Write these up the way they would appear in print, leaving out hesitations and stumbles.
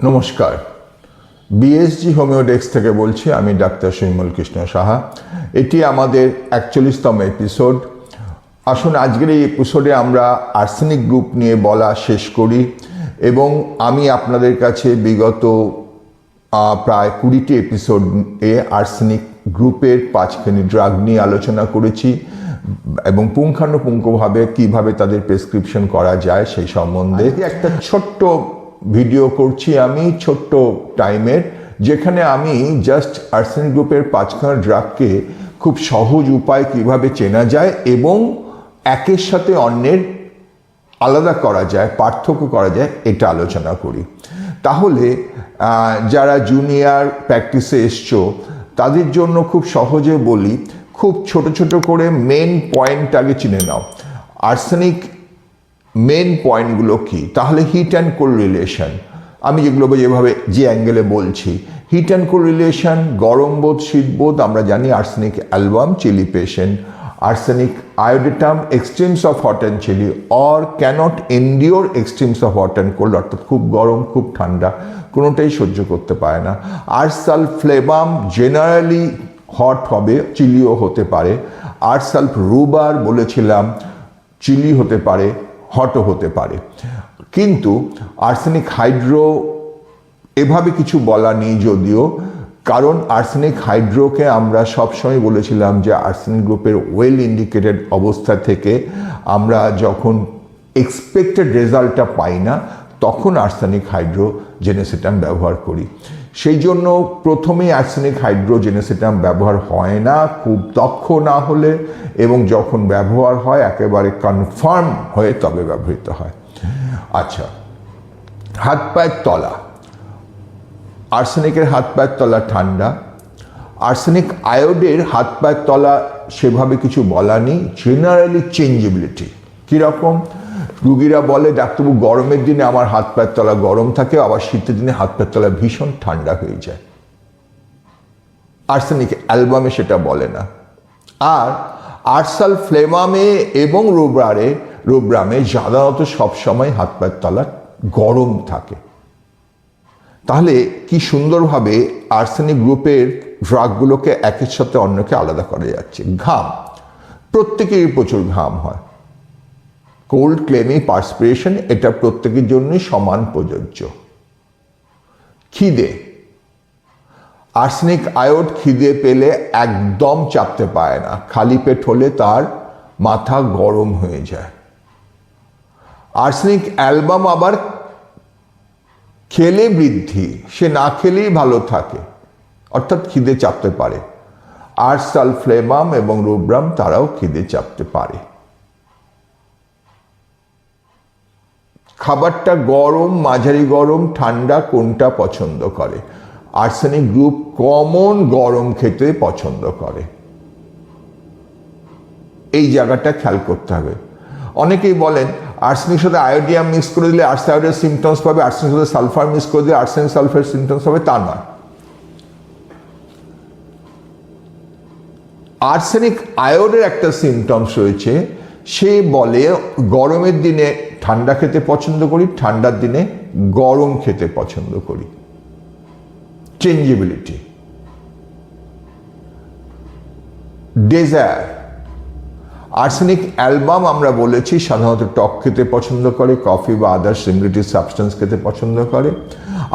নমস্কার, বিএসজি হোমিওডেক্স থেকে বলছি। আমি ডাক্তার সুইমল কৃষ্ণ সাহা। এটি আমাদের 41তম এপিসোড। আসুন আজকের এই এপিসোডে আমরা আর্সেনিক গ্রুপ নিয়ে বলা শেষ করি এবং আমি আপনাদের কাছে বিগত প্রায় 20টি এপিসোডে আর্সেনিক গ্রুপের 5খানি ড্রাগ নিয়ে আলোচনা করেছি এবং পুঙ্খানুপুঙ্খভাবে কীভাবে তাদের প্রেসক্রিপশন করা যায় সেই সম্বন্ধে একটা ছোট্ট ভিডিও করছি আমি, ছোট্ট টাইমের, যেখানে আমি জাস্ট আর্সেনিক গ্রুপের 5খানা ড্রাগকে খুব সহজ উপায় কিভাবে চেনা যায় এবং একের সাথে অন্যের আলাদা করা যায়, পার্থক্য করা যায়, এটা আলোচনা করি। তাহলে যারা জুনিয়র প্র্যাকটিসে এসছো তাদের জন্য খুব সহজে বলি, খুব ছোট ছোট করে মেন পয়েন্ট আগে চিনে নাও। আর্সেনিক মেন পয়েন্টগুলো কি? তাহলে হিট অ্যান্ড কোল্ড রিলেশন, আমি যেগুলো যেভাবে যে অ্যাঙ্গেলে বলছি, হিট অ্যান্ড কোল্ড রিলেশন, গরম বোধ শীত বোধ, আমরা জানি arsenic album, chilly patient, arsenic iodatum, extremes of hot and chilly or cannot endure extremes of hot and cold, অর্থাৎ খুব গরম খুব ঠান্ডা কোনোটাই সহ্য করতে পারে না। আরসালফ্লেবাম জেনারেলি হট হবে, চিলিও হতে পারে। আরসালফ রুবার বলেছিলাম চিলি হতে পারে, হটও হতে পারে। কিন্তু আর্সেনিক হাইড্রো এভাবে কিছু বলা নেই যদিও, কারণ আর্সেনিক হাইড্রোকে আমরা সবসময় বলেছিলাম যে আর্সেনিক গ্রুপের ওয়েল ইন্ডিকেটেড অবস্থা থেকে আমরা যখন এক্সপেক্টেড রেজাল্টটা পাই না তখন আর্সেনিক হাইড্রো জেনেসেটাম ব্যবহার করি। সেই জন্য প্রথমেই আর্সেনিক হাইড্রো জেনেসেটাম ব্যবহার হয় না খুব দক্ষ না হলে, এবং যখন ব্যবহার হয় একেবারে কনফার্ম হয়ে তবে ব্যবহৃত হয়। আচ্ছা, হাত পায়ের তলা, আর্সেনিকের হাত পায়ের তলা ঠান্ডা। আর্সেনিক আয়োডের হাত পায়ের তলা সেভাবে কিছু বলা নেই, জেনারেলি চেঞ্জেবিলিটি। কীরকম? রুগীরা বলে ডাক্তারবাবু গরমের দিনে আমার হাত পায়ের তলা গরম থাকে, আবার শীতের দিনে হাত পায়ের তলা ভীষণ ঠান্ডা হয়ে যায়। আর্সেনিক অ্যালবামে সেটা বলে না। আর আরসালফ্লেমামে এবং রুব্রামে সাধারণত সবসময় হাত পায়ের তলা গরম থাকে। তাহলে কি সুন্দরভাবে আর্সেনিক গ্রুপের ড্রাগগুলোকে একের সাথে অন্যকে আলাদা করা যাচ্ছে। ঘাম, প্রত্যেকেরই প্রচুর ঘাম হয়। কোল্ড ক্লেমি পার্সপিরেশন, এটা প্রত্যেকের জন্যই সমান প্রযোজ্য। খিদে, আর্সেনিক আয়োড খিদে পেলে একদম চাপতে পারে না, খালি পেট হলে তার মাথা গরম হয়ে যায়। আর্সেনিক অ্যালবাম আবার খেলে বৃদ্ধি, সে না খেলেই ভালো থাকে, অর্থাৎ খিদে চাপতে পারে। আরসালফ্লেমাম এবং রুব্রাম তারাও খিদে চাপতে পারে। খাবারটা গরম, মাঝারি গরম, ঠান্ডা কোনটা পছন্দ করে? আর্সেনিক গ্রুপ কমন গরম খেতে পছন্দ করে। এই জায়গাটা খেয়াল করতে হবে। অনেকেই বলেন আর্সেনিক সাথে আয়োডিয়াম মিক্স করে দিলে আর্সেনিকের সিমটমস পাবে, আর্সেনিক সাথে সালফার মিক্স করে দিলে আর্সেনিক সালফারের সিমটমস পাবে। তা নয়। আর্সেনিক আয়োডের একটা সিমটমস রয়েছে, সে বলে গরমের দিনে ঠান্ডা খেতে পছন্দ করি, ঠান্ডার দিনে গরম খেতে পছন্দ করি। চেঞ্জেবিলিটি। ডেজায়ার, আর্সেনিক অ্যালবাম আমরা বলেছি সাধারণত টক খেতে পছন্দ করে, কফি বা আদার সিমিলেটিভ সাবস্টেন্স খেতে পছন্দ করে।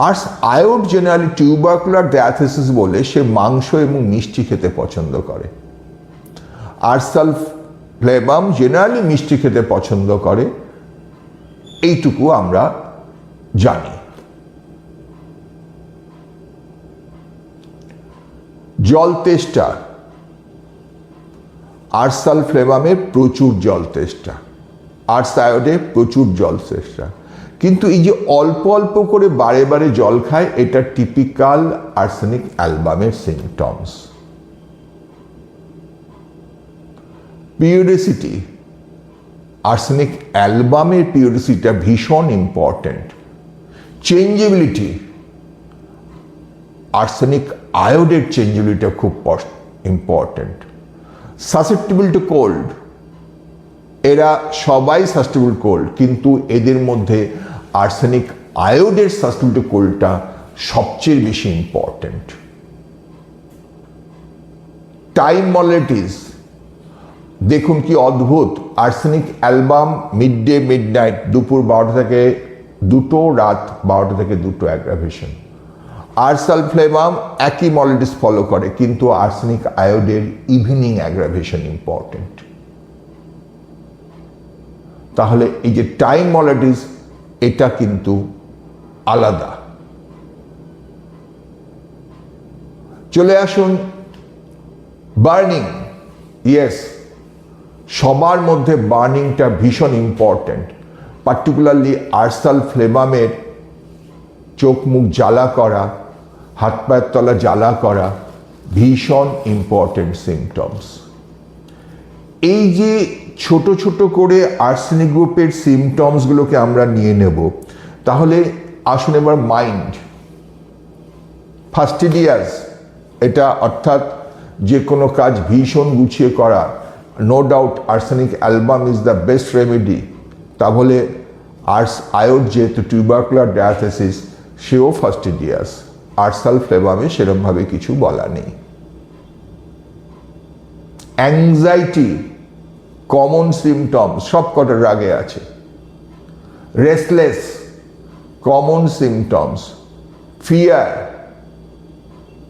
আর আয়োড জেনারেলি টিউবারকুলার ডায়াথেসিস বলে সে মাংস এবং মিষ্টি খেতে পছন্দ করে। আরসালফ্লেমাম জেনারেলি মিষ্টি খেতে পছন্দ করে, এইটুকু আমরা জানি। জল তেষ্টা, আরসালফ্লেমামে প্রচুর জল তেষ্টা, আরসায়োডে প্রচুর জল তেষ্টা। কিন্তু এই যে অল্প অল্প করে বারে বারে জল খায়, এটা টিপিক্যাল আর্সেনিক অ্যালবামের সিমটমস। পিরিয়ডিসিটি, আর্সেনিক অ্যালবামের পিরিয়ডিসিটিটা ভীষণ ইম্পর্টেন্ট। চেঞ্জেবিলিটি, আর্সেনিক আয়োডের চেঞ্জেবিলিটিটা খুব ইম্পর্টেন্ট। সাসেপ্টিবল টু কোল্ড, এরা সবাই সাসেপ্টিবল কোল্ড, কিন্তু এদের মধ্যে আর্সেনিক আয়োডের সাবস্টিটিউটটা সবচেয়ে বেশি ইম্পর্টেন্ট। টাইম মডালিটিস দেখুন কি অদ্ভুত। আর্সেনিক অ্যালবাম মিডডে মিডনাইট, দুপুর 12টা থেকে 2টো, রাত 12টা থেকে 2টো অ্যাগ্রাভেশন। আরসালফ্লেভাম একই মডালিটিস ফলো করে, কিন্তু আর্সেনিক আয়োডের ইভিনিং অ্যাগ্রাভেশন ইম্পর্টেন্ট। তাহলে এই যে টাইম মডালিটিস, এটা কিন্তু আলাদা। চলে আসুন বার্নিং। ইয়েস, সবার মধ্যে বার্নিংটা ভীষণ ইম্পর্টেন্ট। পার্টিকুলারলি আরসালফ্লেভামের চোখ মুখ জ্বালা করা, হাত পায়ের তলা জ্বালা করা ভীষণ ইম্পর্টেন্ট সিমটমস। এই যে ছোট ছোট করে আর্সেনিক গ্রুপের সিমটমসগুলোকে আমরা নিয়ে নেব, তাহলে আসুন এবার মাইন্ড। ফাস্টিডিয়াস, এটা অর্থাৎ যে কোনো কাজ ভীষণ গুছিয়ে করা। No doubt arsenic album is the best remedy. তাহলে আয়োড যেহেতু টিউবারকুলার ডায়াথেসিস, সেও ফাস্টিডিয়াস। আরসালফ্লেভামে সেরকমভাবে কিছু বলা নেই। অ্যাংজাইটি কমন সিমটম, সব কটার আগে আছে। Restless common symptoms.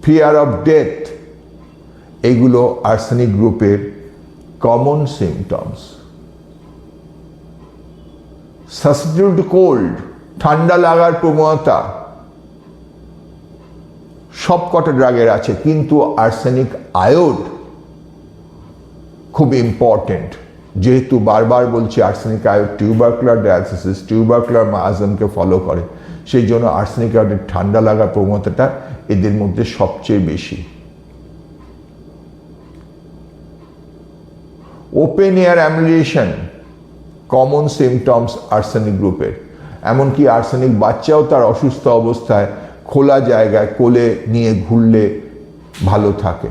Fear of death, এগুলো আর্সেনিক গ্রুপের common symptoms. Susceptible two cold, ঠান্ডা লাগার প্রবণতা, সব কটা ড্রাগের আছে, কিন্তু আর্সেনিক আয়োড খুব ইম্পর্টেন্ট। যেহেতু বারবার বলছি arsenic আয়োড tubercular diathesis, tubercular মায়াজমকে follow করে, সেই জন্য আর্সেনিক আয়োডের ঠান্ডা লাগার প্রবণতাটা এদের মধ্যে সবচেয়ে বেশি। Open air amelioration common symptoms আর্সেনিক গ্রুপের। এমনকি আর্সেনিক বাচ্চাও তার অসুস্থ অবস্থায় খোলা জায়গায় কোলে নিয়ে ঘুরলে ভালো থাকে।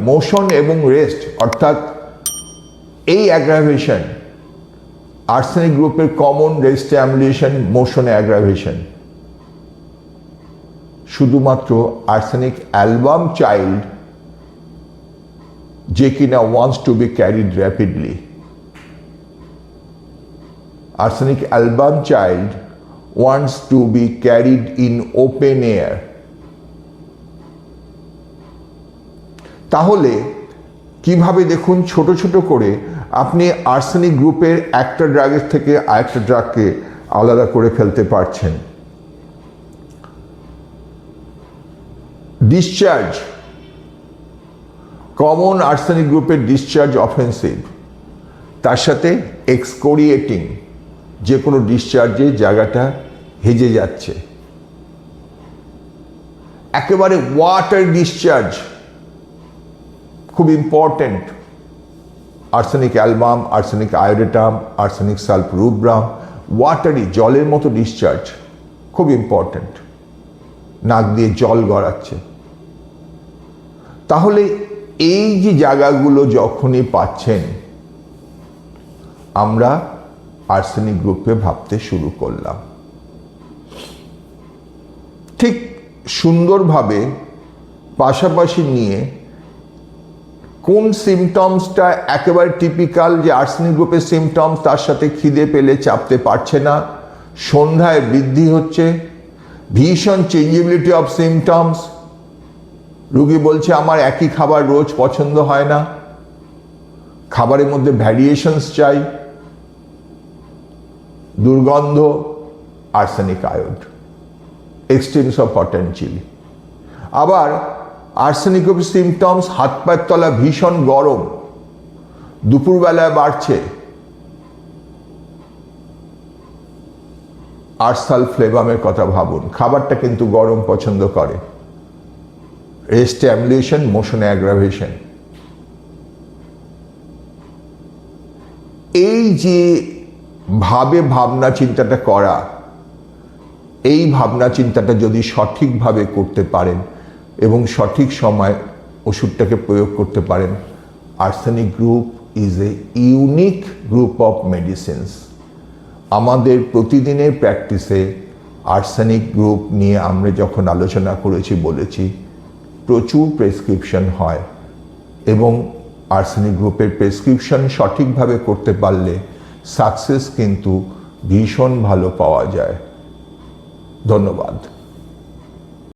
মোশন এবং রেস্ট, অর্থাৎ এই অ্যাগ্রাভেশন আর্সেনিক গ্রুপের কমন। রেস্ট অ্যামুলেশন, মোশনে অ্যাগ্রাভেশন। শুধুমাত্র আর্সেনিক অ্যালবাম চাইল্ড যে কিনা wants to be carried rapidly. Arsenic album child wants to be carried in open air. তাহলে কিভাবে দেখুন ছোট ছোট করে আপনি আর্সেনিক গ্রুপের একটা ড্রাগের থেকে আরেকটা ড্রাগকে আলাদা করে ফেলতে পারছেন। ডিসচার্জ, কমন আর্সেনিক গ্রুপের ডিসচার্জ অফেন্সিভ, তার সাথে এক্সকোরিয়েটিং, যে কোনো ডিসচার্জে জায়গাটা হেজে যাচ্ছে। একেবারে ওয়াটার ডিসচার্জ খুব important. Arsenic album, arsenic iodatum, arsenic সালফরুব্রাম, ওয়াটারি জলের মতো ডিসচার্জ খুব ইম্পর্টেন্ট। নাক দিয়ে জল গড়াচ্ছে। তাহলে এই যে জায়গাগুলো যখনই পাচ্ছেন, আমরা আর্সেনিক গ্রুপে ভাবতে শুরু করলাম। ঠিক সুন্দরভাবে পাশাপাশি নিয়ে কোন সিমটমসটা একেবারে টিপিক্যাল যে আর্সেনিক গ্রুপের সিমটমস, তার সাথে খিদে পেলে চাপতে পারছে না, সন্ধ্যায় বৃদ্ধি হচ্ছে, ভীষণ চেঞ্জেবিলিটি অফ সিমটমস, রুগী বলছে আমার একই খাবার রোজ পছন্দ হয় না, খাবারের মধ্যে ভ্যারিয়েশনস চাই, দুর্গন্ধ, আর্সেনিক আয়োড, extents of hot and chilli. আবার আর্সেনিক গ্রুপের সিমটমস, হাত পায়ের তলা ভীষণ গরম, দুপুরবেলায় বাড়ছে, আরসালফ্লেভামের কথা ভাবুন, খাবারটা কিন্তু গরম পছন্দ করে। Rest amelioration, motion aggravation. এই যে ভাবনা চিন্তাটা করা, এই ভাবনা চিন্তাটা যদি সঠিকভাবে করতে পারেন এবং সঠিক সময় ওষুধটাকে প্রয়োগ করতে পারেন। Arsenic group is a unique group of medicines. আমাদের প্রতিদিনের প্র্যাকটিসে আর্সেনিক গ্রুপ নিয়ে আমরা যখন আলোচনা করেছি বলেছি প্রচুর প্রেসক্রিপশন হয় এবং আর্সেনিক গ্রুপের প্রেসক্রিপশন সঠিকভাবে করতে পারলে সাকসেস কিন্তু ভীষণ ভালো পাওয়া যায়। ধন্যবাদ।